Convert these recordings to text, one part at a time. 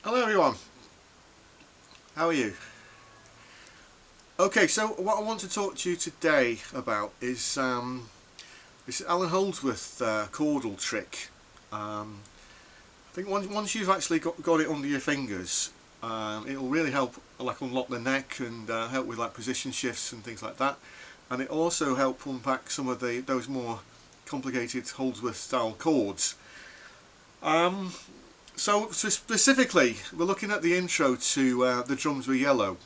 Hello everyone, how are you? Okay, so what I want to talk to you today about is this Allan Holdsworth chordal trick. I think once you've actually got it under your fingers, it'll really help like unlock the neck and help with like position shifts and things like that, and it also help unpack some of those more complicated Holdsworth style chords. So specifically, we're looking at the intro to The Drums Were Yellow.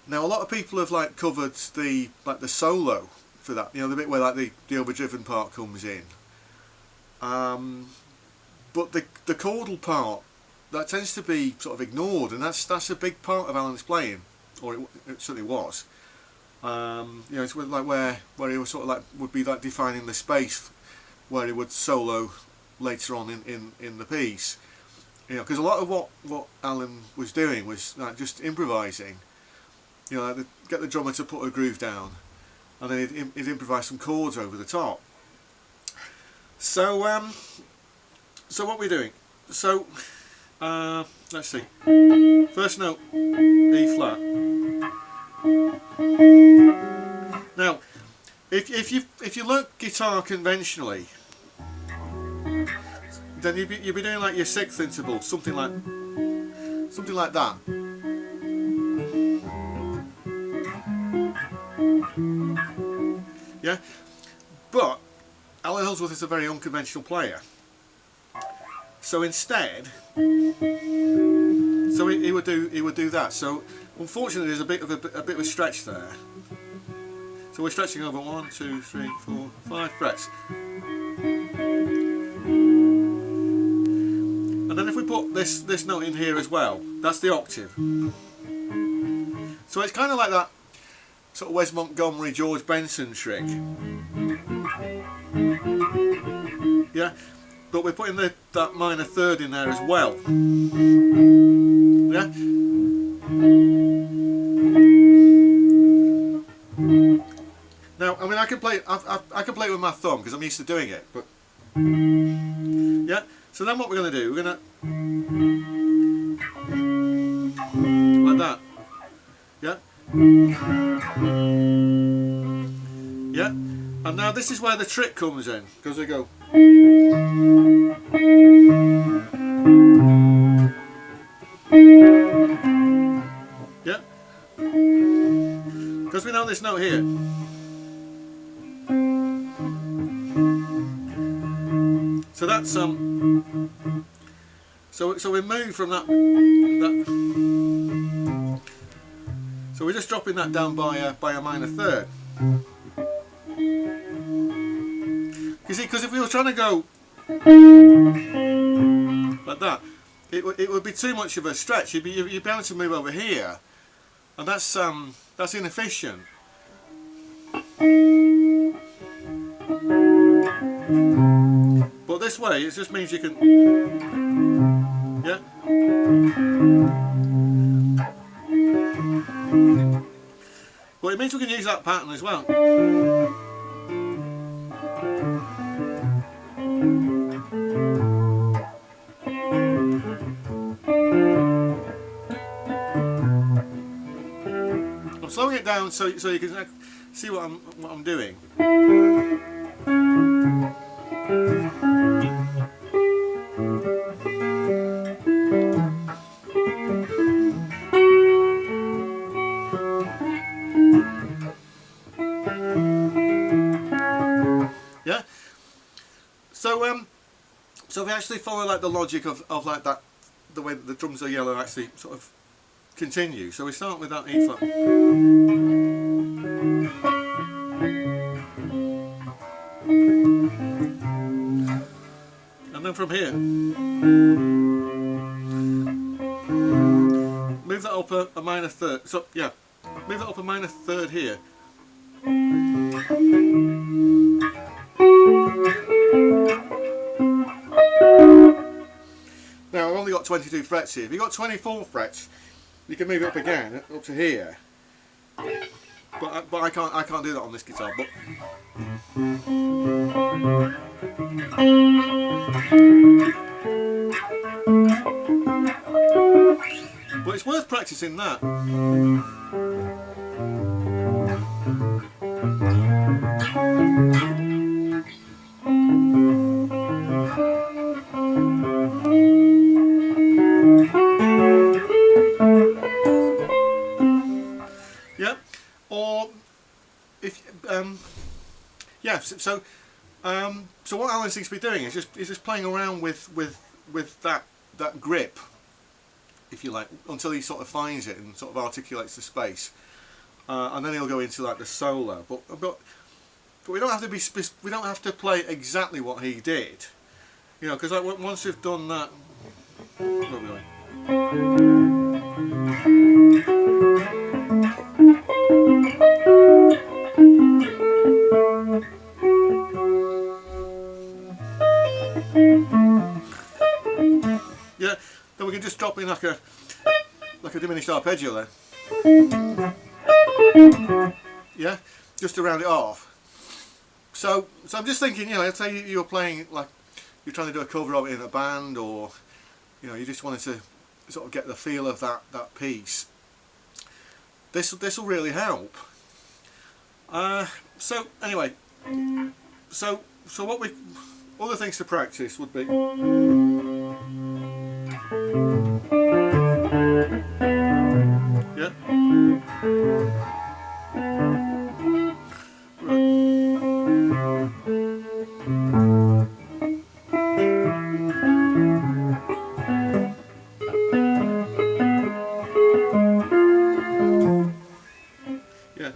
Now, a lot of people have like covered the solo for that, you know, the bit where like the overdriven part comes in. But the chordal part, that tends to be sort of ignored, and that's a big part of Allan's playing, or it certainly was. You know, it's like where he was sort of like would be like defining the space where he would solo later on in the piece, you know, because a lot of what Allan was doing was like just improvising, you know, like get the drummer to put a groove down and then he'd improvise some chords over the top. So what we're doing, so let's see, first note E flat. Now if you learn guitar conventionally, then you'd be doing like your sixth interval, something like that. Yeah, but Allan Holdsworth is a very unconventional player. So instead, so he would do that. So unfortunately, there's a bit of a stretch there. So we're stretching over 1, 2, 3, 4, 5 frets. And then if we put this note in here as well, that's the octave. So it's kind of like that sort of Wes Montgomery, George Benson trick. Yeah, but we're putting that minor third in there as well. Yeah. Now, I mean, I can play it with my thumb because I'm used to doing it, but yeah. So then what we're going to do, we're going to like that. Yeah. Yeah. And now this is where the trick comes in, because we go. Yeah. Because we know this note here. So that's so we move from that. So we're just dropping that down by a minor third. You see, because if we were trying to go like that, it would be too much of a stretch. You'd be able to move over here, and that's inefficient. But this way, it just means you can, yeah. But it means we can use that pattern as well. I'm slowing it down so you can see what I'm doing. Yeah. So we actually follow like the logic of like that, the way that the drums are yellow actually sort of continue. So we start with that E flat. And then from here, move that up a minor third. So yeah, move that up a minor third here. Now I've only got 22 frets here. If you've got 24 frets, you can move it up again, up to here. But I can't do that on this guitar. But it's worth practicing that. Yeah, or if yeah. So what Allan seems to be doing is just playing around with that grip, if you like, until he sort of finds it and sort of articulates the space, and then he'll go into like the solo. But we don't have to be we don't have to play exactly what he did, you know, because like once we've done that. Where are we going? Yeah, then we can just drop in like a diminished arpeggio there. Yeah, just to round it off. So I'm just thinking, you know, let's say you're playing, like you're trying to do a cover of it in a band, or you know, you just wanted to sort of get the feel of that piece. This will really help. So anyway, so what we other things to practice would be. Yeah. Yeah.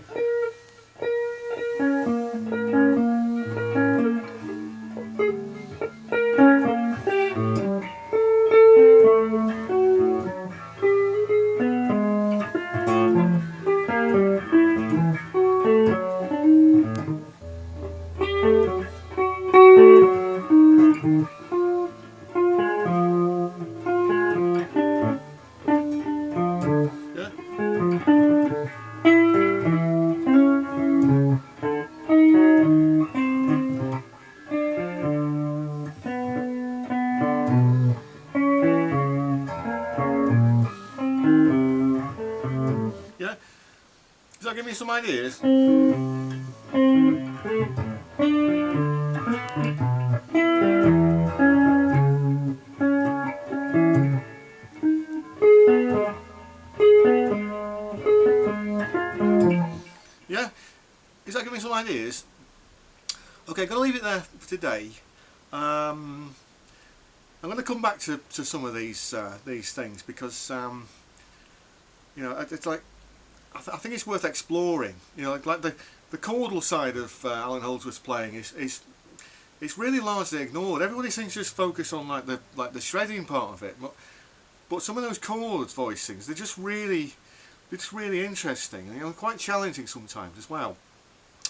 Yeah. Does that give me some ideas? Yeah? Does that give me some ideas? Okay, I'm going to leave it there for today. I'm going to come back to some of these things because you know, it's like I think it's worth exploring. You know, like the chordal side of Allan Holdsworth's playing is it's really largely ignored. Everybody seems to just focus on like the shredding part of it, but some of those chords voicings, they're just really interesting, and you know, quite challenging sometimes as well.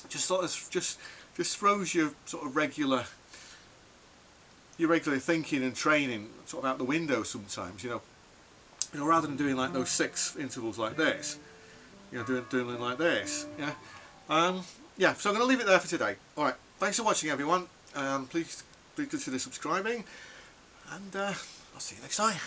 Just sort of just throws your sort of regular thinking and training sort of out the window sometimes. You know, rather than doing like those 6 intervals like this, you know, doing like this. Yeah. Yeah. So I'm going to leave it there for today. All right. Thanks for watching, everyone. Please consider subscribing, and I'll see you next time.